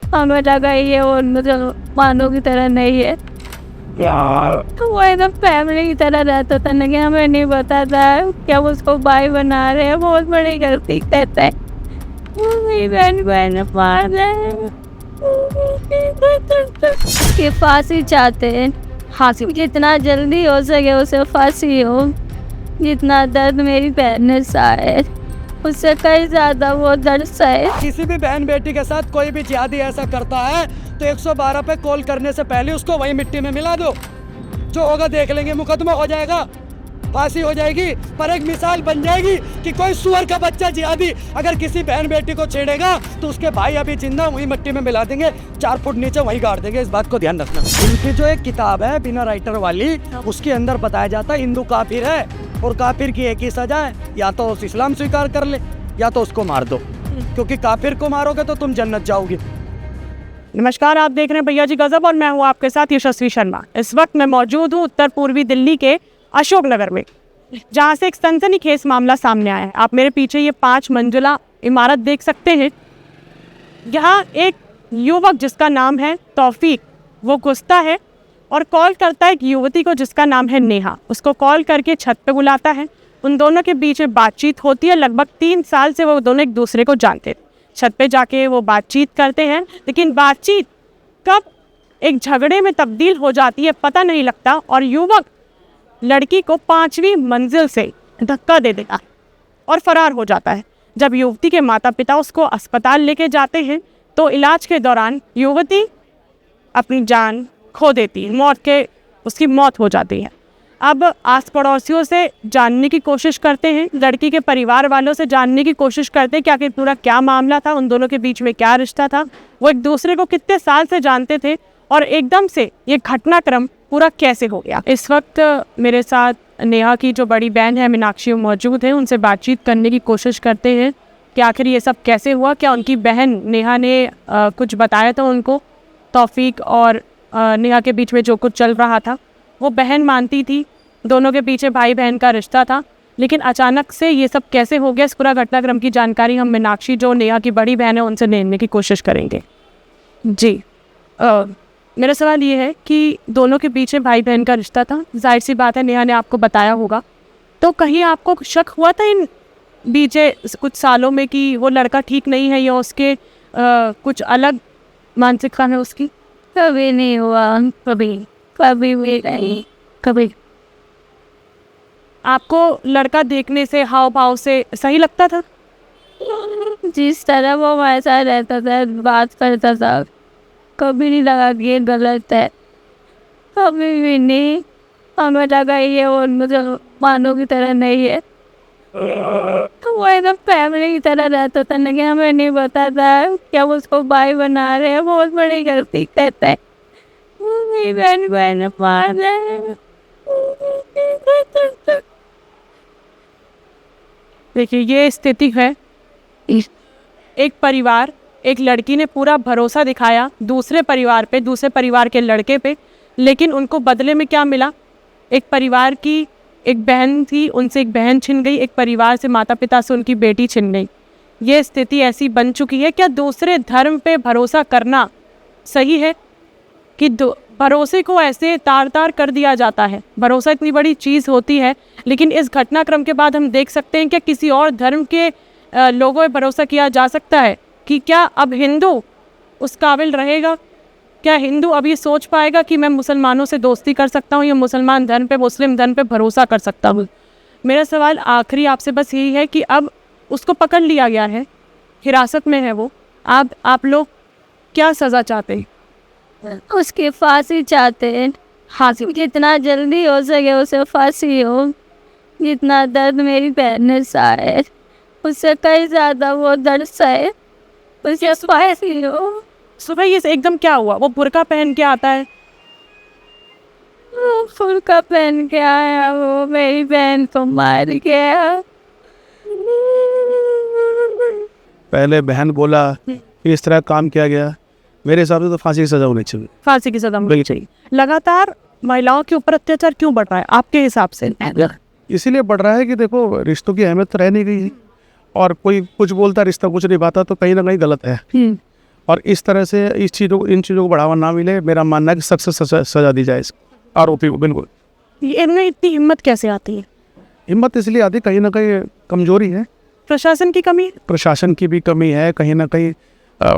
हमें लगा ये वो मुसलमानों की तरह नहीं है यार, वो एकदम फैमिली की तरह रहता था। लेकिन हमें नहीं पता था कि हम उसको भाई बना रहे हैं। बहुत बड़ी गलती कहता है, मेरी बहन मार रहे कि फांसी चाहते हैं। फांसी जितना जल्दी हो सके उसे फांसी हो। जितना दर्द मेरी बहन ने सहा है उससे कई ज्यादा वो दर्द सहे। किसी भी बहन बेटी के साथ कोई भी जिहादी ऐसा करता है तो 112 पे कॉल करने से पहले उसको वही मिट्टी में मिला दो। जो होगा देख लेंगे, मुकदमा हो जाएगा, फांसी हो जाएगी। पर एक मिसाल बन जाएगी कि कोई सुअर का बच्चा जिहादी अगर किसी बहन बेटी को छेड़ेगा तो उसके भाई अभी जिंदा वही मिट्टी में मिला देंगे, 4 फुट नीचे वही गाड़ देंगे। इस बात को ध्यान रखना। इनकी जो एक किताब है बिना राइटर वाली, उसके अंदर बताया जाता है हिंदू काफिर है और काफिर की एक ही सजा है, या तो उस इस्लाम स्वीकार कर ले या तो उसको मार दो, क्योंकि काफिर को मारोगे तो तुम जन्नत जाओगे। नमस्कार, आप देख रहे हैं भैया जी गजब और मैं हूं आपके साथ यशस्वी शर्मा। इस वक्त मैं मौजूद हूं उत्तर पूर्वी दिल्ली के अशोकनगर में, जहां से एक सनसनीखेज मामला सामने आया है। आप मेरे पीछे ये 5 मंजिला इमारत देख सकते हैं। यहाँ एक युवक जिसका नाम है तौफीक, वो घुसता है और कॉल करता है एक युवती को जिसका नाम है नेहा। उसको कॉल करके छत पे बुलाता है। उन दोनों के बीच में बातचीत होती है। लगभग 3 साल से वो दोनों एक दूसरे को जानते थे। छत पे जाके वो बातचीत करते हैं, लेकिन बातचीत कब एक झगड़े में तब्दील हो जाती है पता नहीं लगता और युवक लड़की को 5वीं मंजिल से धक्का दे देता है और फरार हो जाता है। जब युवती के माता पिता उसको अस्पताल लेके जाते हैं तो इलाज के दौरान युवती अपनी जान खो देती है, उसकी मौत हो जाती है। अब आस पड़ोसियों से जानने की कोशिश करते हैं, लड़की के परिवार वालों से जानने की कोशिश करते हैं कि आखिर पूरा क्या मामला था, उन दोनों के बीच में क्या रिश्ता था, वो एक दूसरे को कितने साल से जानते थे और एकदम से ये घटनाक्रम पूरा कैसे हो गया। इस वक्त मेरे साथ नेहा की जो बड़ी बहन है मीनाक्षी मौजूद है। उनसे बातचीत करने की कोशिश करते हैं कि आखिर ये सब कैसे हुआ। क्या उनकी बहन नेहा ने कुछ बताया था उनको, तौफीक और नेहा के बीच में जो कुछ चल रहा था वो बहन मानती थी, दोनों के पीछे भाई बहन का रिश्ता था, लेकिन अचानक से ये सब कैसे हो गया। इस पूरा घटनाक्रम की जानकारी हम मीनाक्षी जो नेहा की बड़ी बहन है उनसे लेने की कोशिश करेंगे। जी, मेरा सवाल ये है कि दोनों के पीछे भाई बहन का रिश्ता था, जाहिर सी बात है नेहा ने आपको बताया होगा, तो कहीं आपको शक हुआ था इन बीचे कुछ सालों में कि वो लड़का ठीक नहीं है या उसके कुछ अलग मानसिकता है उसकी? कभी नहीं हुआ, कभी भी नहीं, कभी। आपको लड़का देखने से, हाव भाव से सही लगता था? जिस तरह वो वैसा रहता था, बात करता था, कभी नहीं लगा कि ये गलत है, कभी भी नहीं। हमें लगा ये वो मुसलमानों की तरह नहीं है। वो एकदम फैमिली की तरह रहता था। लेकिन हमें नहीं पता था कि हम उसको भाई बना रहे हैं। बहुत बड़ी गलती कहता है, मेरी बहन मार रहे। देखिए ये स्थिति है। एक परिवार, एक लड़की ने पूरा भरोसा दिखाया दूसरे परिवार पे, दूसरे परिवार के लड़के पे, लेकिन उनको बदले में क्या मिला? एक परिवार की एक बहन थी, उनसे एक बहन छिन गई, एक परिवार से, माता पिता से उनकी बेटी छिन गई। ये स्थिति ऐसी बन चुकी है। क्या दूसरे धर्म पे भरोसा करना सही है कि भरोसे को ऐसे तार कर दिया जाता है? भरोसा इतनी बड़ी चीज़ होती है, लेकिन इस घटनाक्रम के बाद हम देख सकते हैं कि किसी और धर्म के लोगों पे भरोसा किया जा सकता है कि क्या अब हिंदू उस काबिल रहेगा? क्या हिंदू अब ये सोच पाएगा कि मैं मुसलमानों से दोस्ती कर सकता हूँ या मुसलमान धर्म पे, मुस्लिम धर्म पे भरोसा कर सकता हूँ? मेरा सवाल आखिरी आपसे बस यही है कि अब उसको पकड़ लिया गया है, हिरासत में है वो, आप लोग क्या सज़ा चाहते हैं? उसकी फांसी चाहते हैं। फांसी जितना जल्दी हो सके उसे फांसी हो। जितना दर्द मेरी बहन ने सहा है उससे कई ज़्यादा वो दर्द सहे, उसे फांसी हो। सुबह ये एकदम क्या हुआ? वो बुर्का पहन के आता है, वो बुर्का पहन के आया, वो मेरी बहन को मार गया। पहले बहन बोला कि इस तरह काम किया गया। मेरे हिसाब से तो फांसी की सजा होनी चाहिए। फांसी की सजा होनी चाहिए। लगातार महिलाओं के ऊपर अत्याचार क्यों बढ़ रहा है आपके हिसाब से? इसीलिए बढ़ रहा है कि देखो रिश्तों की अहमियत तो रह नहीं गई है और कोई कुछ बोलता रिश्ता कुछ नहीं पाता तो कहीं ना कहीं गलत है। और इस तरह से इन चीज़ों को बढ़ावा ना मिले, मेरा मानना है कि सख्त से सजा दी जाए इस आरोपी को। बिल्कुल। इनमें इतनी हिम्मत कैसे आती है? हिम्मत इसलिए आती, कहीं ना कहीं कमजोरी है, प्रशासन की कमी है? प्रशासन की भी कमी है, कहीं ना कहीं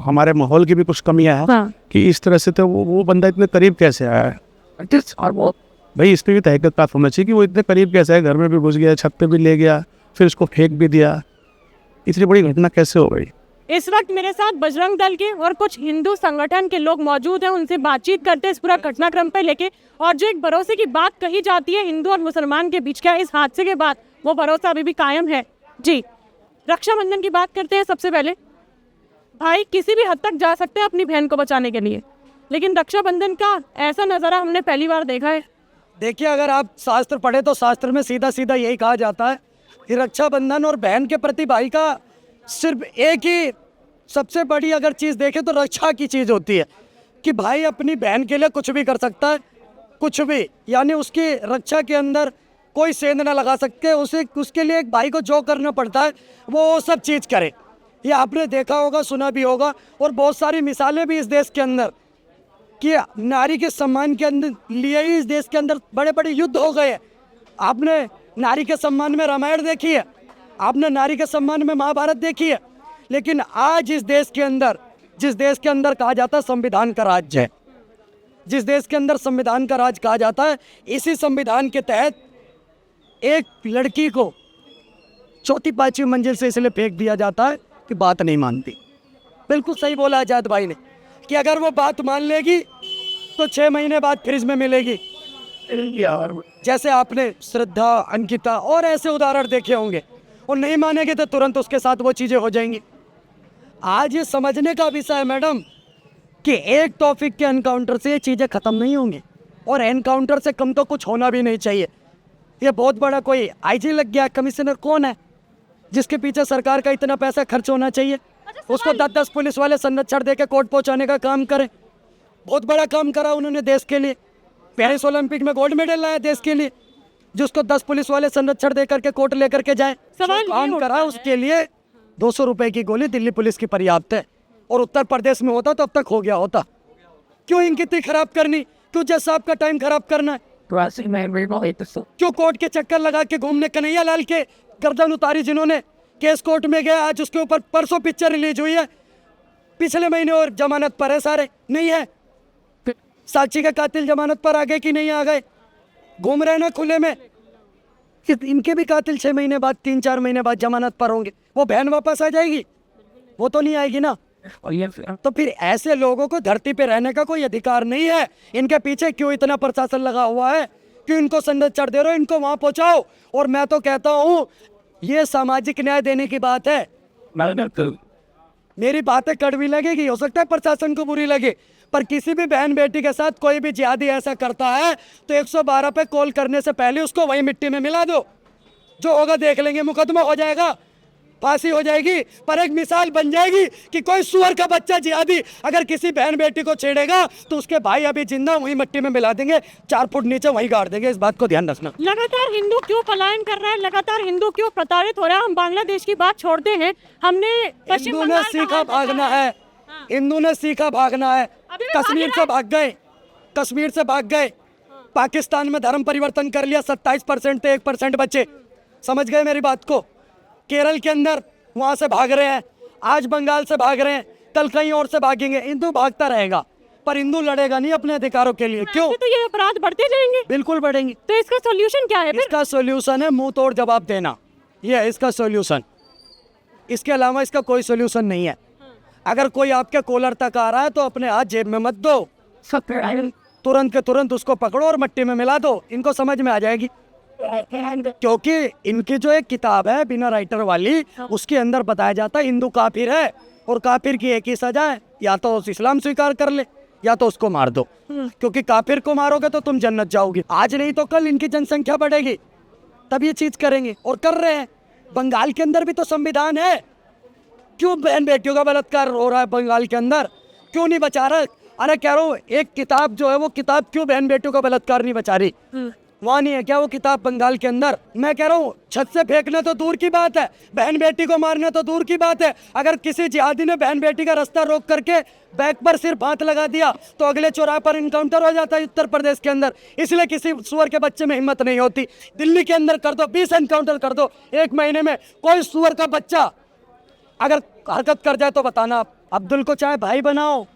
हमारे माहौल की भी कुछ कमियां हैं। हाँ। कि इस तरह से तो वो बंदा इतने करीब कैसे आया है, और वो भाई इस पर भी तहकीकात होना चाहिए कि वो इतने करीब कैसे है, घर में भी घुस गया, छत पे भी ले गया, फिर उसको फेंक भी दिया, इतनी बड़ी घटना कैसे हो गई। इस वक्त मेरे साथ बजरंग दल के और कुछ हिंदू संगठन के लोग मौजूद हैं, उनसे बातचीत करते हैं इस पूरा घटनाक्रम पे लेके। और जो एक भरोसे की बात कही जाती है हिंदू और मुसलमान के बीच, क्या इस हादसे के बाद वो भरोसा अभी भी कायम है? जी, रक्षाबंधन की बात करते हैं। सबसे पहले भाई किसी भी हद तक जा सकते हैं अपनी बहन को बचाने के लिए, लेकिन रक्षाबंधन का ऐसा नज़ारा हमने पहली बार देखा है। देखिए, अगर आप शास्त्र पढ़े तो शास्त्र में सीधा सीधा यही कहा जाता है कि रक्षाबंधन और बहन के प्रति भाई का सिर्फ एक ही सबसे बड़ी अगर चीज़ देखें तो रक्षा की चीज़ होती है कि भाई अपनी बहन के लिए कुछ भी कर सकता है, कुछ भी, यानी उसकी रक्षा के अंदर कोई सेंध ना लगा सकते, उसके लिए एक भाई को जो करना पड़ता है वो सब चीज़ करे। ये आपने देखा होगा, सुना भी होगा, और बहुत सारी मिसालें भी इस देश के अंदर कि नारी के सम्मान के अंदर लिए ही इस देश के अंदर बड़े बड़े युद्ध हो गए। आपने नारी के सम्मान में रामायण देखी है, आपने नारी के सम्मान में महाभारत देखी है, लेकिन आज इस देश के अंदर, जिस देश के अंदर कहा जाता है संविधान का राज्य है, जिस देश के अंदर संविधान का राज कहा जाता है, इसी संविधान के तहत एक लड़की को चौथी पांचवी मंजिल से इसलिए फेंक दिया जाता है कि बात नहीं मानती। बिल्कुल सही बोला आजाद भाई ने कि अगर वो बात मान लेगी तो 6 महीने बाद फ्रिज में मिलेगी। जैसे आपने श्रद्धा, अंकिता और ऐसे उदाहरण देखे होंगे, और नहीं मानेंगे तो तुरंत उसके साथ वो चीज़ें हो जाएंगी। आज ये समझने का विषय है मैडम कि एक टॉपिक के एनकाउंटर से ये चीज़ें ख़त्म नहीं होंगी, और एनकाउंटर से कम तो कुछ होना भी नहीं चाहिए। ये बहुत बड़ा कोई आईजी लग गया, कमिश्नर कौन है जिसके पीछे सरकार का इतना पैसा खर्च होना चाहिए, उसको 10-10 पुलिस वाले संरक्षण दे के कोर्ट पहुँचाने का काम करें। बहुत बड़ा काम करा उन्होंने देश के लिए, पेरिस ओलंपिक में गोल्ड मेडल लाया देश के लिए, जिसको 10 पुलिस वाले संरक्षण दे करके कोर्ट लेकर के जाए। काम करा उसके लिए 200 रुपए की गोली दिल्ली पुलिस की पर्याप्त है, और उत्तर प्रदेश में होता तो अब तक हो गया होता। क्यों इनकी इतनी खराब करनी, क्यों जज साहब का टाइम खराब करना है, क्यों कोर्ट के चक्कर लगा के घूमने। कन्हैया लाल के गर्दन उतारी जिन्होंने, केस कोर्ट में गया, आज उसके ऊपर परसों पिक्चर रिलीज हुई है, पिछले महीने और जमानत पर है, सारे नहीं है। साक्षी का कातिल जमानत पर आ गए कि नहीं आ गए, घूम रहे ना खुले में। इनके भी कातिल 6 महीने बाद, 3-4 महीने बाद जमानत पर होंगे, वो बहन वापस आ जाएगी? वो तो नहीं आएगी ना। तो फिर ऐसे लोगों को धरती पे रहने का कोई अधिकार नहीं है। इनके पीछे क्यों इतना प्रशासन लगा हुआ है, क्यों इनको संरक्षण दे रहे हो, इनको वहां पहुंचाओ। और मैं तो कहता हूँ ये सामाजिक न्याय देने की बात है। मेरी बातें कड़वी लगेगी, हो सकता है प्रशासन को बुरी लगे, पर किसी भी बहन बेटी के साथ कोई भी जिहादी ऐसा करता है तो 112 पे कॉल करने से पहले उसको वही मिट्टी में मिला दो, जो होगा देख लेंगे, मुकदमा हो जाएगा, फांसी हो जाएगी, पर एक मिसाल बन जाएगी कि कोई सुअर का बच्चा जिहादी अगर किसी बहन बेटी को छेड़ेगा तो उसके भाई अभी जिंदा वही मिट्टी में मिला देंगे, 4 फुट नीचे वही गाड़ देंगे। इस बात को ध्यान रखना। लगातार हिंदू क्यों पलायन कर रहा है, लगातार हिंदू क्यों प्रताड़ित हो रहा है? हम बांग्लादेश की बात छोड़ते हैं, हमने हिंदू ने सीखा भागना है, हिंदू ने सीखा भागना है। कश्मीर से भाग गए, कश्मीर से भाग गए, पाकिस्तान में धर्म परिवर्तन कर लिया, 27% थे, 1% बचे। समझ गए मेरी बात को? केरल के अंदर वहाँ से भाग रहे हैं, आज बंगाल से भाग रहे हैं, कल कहीं और से भागेंगे। हिंदू भागता रहेगा पर हिंदू लड़ेगा नहीं अपने अधिकारों के लिए। क्यों? तो ये अपराध बढ़ते जाएंगे। बिल्कुल बढ़ेंगे। तो इसका सॉल्यूशन क्या है? इसका सॉल्यूशन है मुंह तोड़ जवाब देना, ये है इसका सॉल्यूशन। इसके अलावा इसका कोई सॉल्यूशन नहीं है। अगर कोई आपके कॉलर तक आ रहा है तो अपने हाथ जेब में मत दो, तुरंत के तुरंत उसको पकड़ो और मिट्टी में मिला दो। इनको समझ में आ जाएगी, क्योंकि इनकी जो एक किताब है बिना राइटर वाली, उसके अंदर बताया जाता है हिंदू काफिर है, और काफिर की एक ही सजा है, या तो उस इस्लाम स्वीकार कर ले या तो उसको मार दो। क्योंकि काफिर को मारोगे तो तुम जन्नत जाओगे। आज नहीं तो कल इनकी जनसंख्या बढ़ेगी, तब ये चीज करेंगे, और कर रहे हैं। बंगाल के अंदर भी तो संविधान है, क्यों बहन बेटियों का बलात्कार हो रहा है बंगाल के अंदर? क्यों नहीं बचा रहा? अरे कह रहा हूँ, एक किताब जो है वो किताब क्यों बहन बेटियों का बलात्कार नहीं बचा रही? वहाँ नहीं है क्या वो किताब बंगाल के अंदर? मैं कह रहा हूँ छत से फेंकना तो दूर की बात है, बहन बेटी को मारना तो दूर की बात है। अगर किसी जिहादी ने बहन बेटी का रास्ता रोक करके बैक पर सिर्फ हाथ लगा दिया तो अगले चौराहे पर इनकाउंटर हो जाता है उत्तर प्रदेश के अंदर। इसलिए किसी सुअर के बच्चे में हिम्मत नहीं होती। दिल्ली के अंदर कर दो, 20 एनकाउंटर कर दो 1 महीने में, कोई सुअर का बच्चा अगर हरकत कर जाए तो बताना आप। अब्दुल को चाहे भाई बनाओ,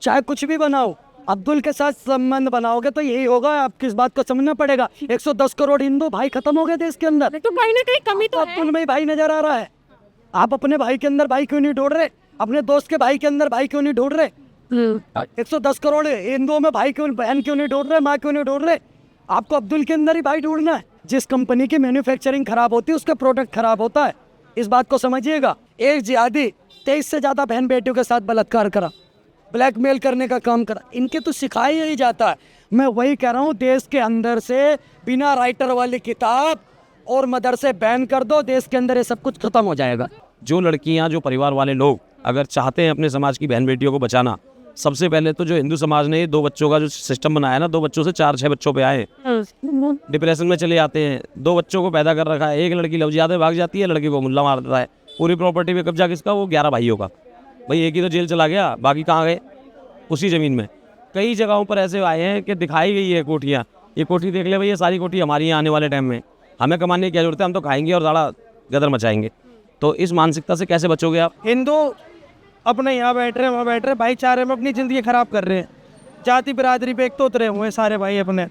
चाहे कुछ भी बनाओ, अब्दुल के साथ संबंध बनाओगे तो यही होगा। आपकी इस बात को समझना पड़ेगा। 110 करोड़ हिंदू भाई खत्म हो गए देश के अंदर, तो कहीं ना कहीं कमी तो है। अब्दुल में ही भाई नजर आ रहा है। आप अपने भाई के अंदर भाई क्यों नहीं ढूंढ रहे? अपने दोस्त के भाई के अंदर भाई क्यों नहीं ढूंढ रहे? 110 करोड़ हिंदुओं में भाई क्यों, बहन क्यों नहीं ढूंढ रहे, माँ क्यों नहीं ढूंढ रहे? आपको अब्दुल के अंदर ही भाई ढूंढना है। जिस कंपनी की मैन्युफैक्चरिंग खराब होती है उसका प्रोडक्ट खराब होता है, इस बात को समझिएगा। एक जिहादी 23 से ज़्यादा बहन बेटियों के साथ बलात्कार करा, ब्लैकमेल करने का काम करा, इनके तो सिखाया ही जाता है। मैं वही कह रहा हूँ, देश के अंदर से बिना राइटर वाली किताब और मदरसे बैन कर दो, देश के अंदर ये सब कुछ खत्म हो जाएगा। जो लड़कियां, जो परिवार वाले लोग अगर चाहते हैं अपने समाज की बहन बेटियों को बचाना, सबसे पहले तो जो हिंदू समाज ने ये 2 बच्चों का जो सिस्टम बनाया ना, 2 बच्चों से 4-6 बच्चों पे आए, डिप्रेशन में चले जाते हैं। 2 बच्चों को पैदा कर रखा है, एक लड़की लव जिहाद में भाग जाती है, लड़की को मुल्ला मार देता है। पूरी प्रॉपर्टी पे कब्जा किसका? वो 11 भाइयों का। भाई एक ही तो जेल चला गया, बाकी कहाँ गए? उसी ज़मीन में। कई जगहों पर ऐसे आए हैं कि दिखाई गई है कोठियाँ, ये कोठी देख ले भाई, ये सारी कोठी हमारी हैं आने वाले टाइम में, हमें कमाने की क्या जरूरत है, हम तो खाएंगे और ज़्यादा गदर मचाएंगे। तो इस मानसिकता से कैसे बचोगे आप? हिंदू अपने यहाँ बैठ रहे, वहाँ बैठ रहे, भाईचारे में अपनी ज़िंदगी ख़राब कर रहे हैं। जाति बिरादरी पे एक तो उतरे हुए हैं सारे भाई अपने।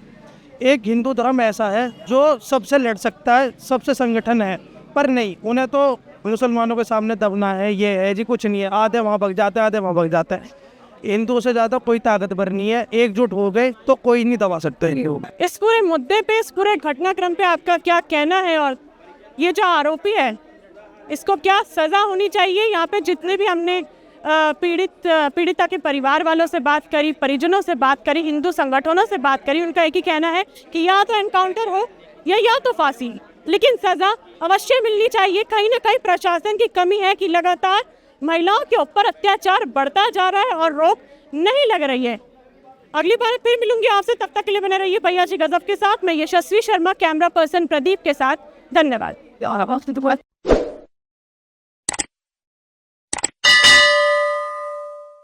एक हिंदू धर्म ऐसा है जो सबसे लड़ सकता है, सबसे संगठन है, पर नहीं, उन्हें तो मुसलमानों के सामने दबना है, ये है जी, कुछ नहीं है। आधे वहाँ भग जाते हैं, आधे वहाँ भग जाते हैं। हिंदुओं से ज़्यादा कोई ताकतवर नहीं है, एकजुट हो गए तो कोई नहीं दबा सकते। इस पूरे मुद्दे पे, इस पूरे घटनाक्रम पे आपका क्या कहना है? और ये जो आरोपी है इसको क्या सज़ा होनी चाहिए? यहाँ पे जितने भी हमने पीड़िता के परिवार वालों से बात करी, परिजनों से बात करी, हिंदू संगठनों से बात करी, उनका एक ही कहना है कि या तो एनकाउंटर हो या तो फांसी, लेकिन सज़ा अवश्य मिलनी चाहिए। कहीं ना कहीं प्रशासन की कमी है कि लगातार महिलाओं के ऊपर अत्याचार बढ़ता जा रहा है और रोक नहीं लग रही है। अगली बार फिर मिलूंगी आपसे, तब तक के लिए बने रहिए भैया जी गजब के साथ। मैं यशस्वी शर्मा, कैमरा पर्सन प्रदीप के साथ। धन्यवाद।